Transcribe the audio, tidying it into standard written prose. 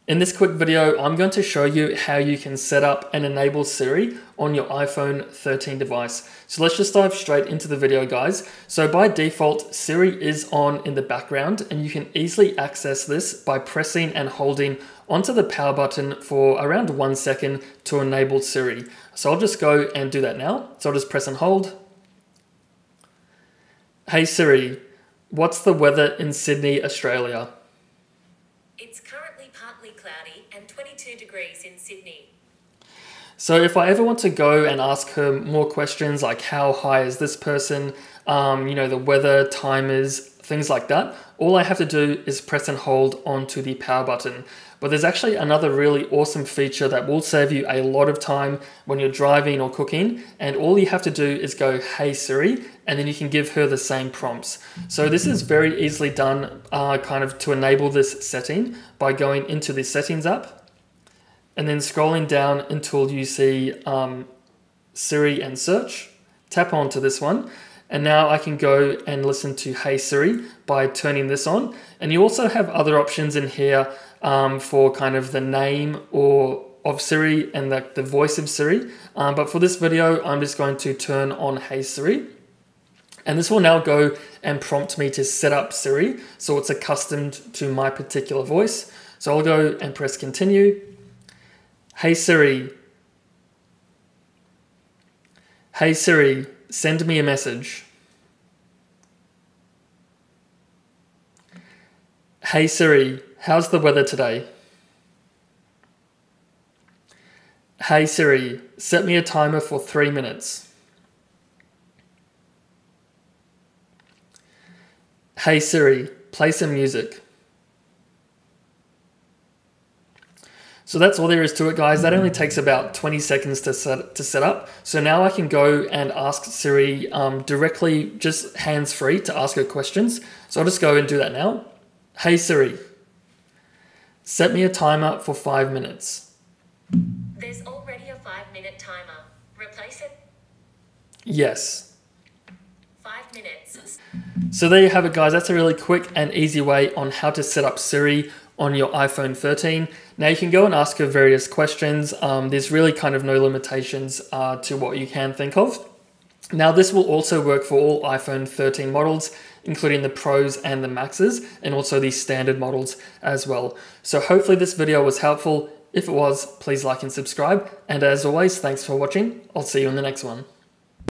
In this quick video, I'm going to show you how you can set up and enable Siri on your iPhone 13 device. So let's just dive straight into the video, guys. So by default, Siri is on in the background, and you can easily access this by pressing and holding onto the power button for around 1 second to enable Siri. So I'll just go and do that now. So I'll just press and hold. Hey Siri, what's the weather in Sydney, Australia? It's currently partly cloudy and 22 degrees in Sydney. So if I ever want to go and ask her more questions like how high is this person, the weather, timers, things like that, all I have to do is press and hold onto the power button. But there's actually another really awesome feature that will save you a lot of time when you're driving or cooking, and all you have to do is go, hey Siri, and then you can give her the same prompts. So this is very easily done to enable this setting by going into the settings app and then scrolling down until you see Siri and search. Tap onto this one. And now I can go and listen to Hey Siri by turning this on. And you also have other options in here for kind of the name of Siri and the voice of Siri. But for this video, I'm just going to turn on Hey Siri. And this will now go and prompt me to set up Siri, so it's accustomed to my particular voice. So I'll go and press continue. Hey Siri. Hey Siri, send me a message. Hey Siri, how's the weather today? Hey Siri, set me a timer for 3 minutes. Hey Siri, play some music. So that's all there is to it, guys. That only takes about 20 seconds to set up. So now I can go and ask Siri directly, just hands-free, to ask her questions. So I'll just go and do that now. Hey Siri, set me a timer for 5 minutes. There's already a 5-minute timer. Replace it? Yes. 5 minutes. So there you have it, guys. That's a really quick and easy way on how to set up Siri on your iPhone 13. Now you can go and ask her various questions. There's really kind of no limitations to what you can think of. Now this will also work for all iPhone 13 models, including the Pros and the Maxes, and also the standard models as well. So hopefully this video was helpful. If it was, please like and subscribe. And as always, thanks for watching. I'll see you in the next one.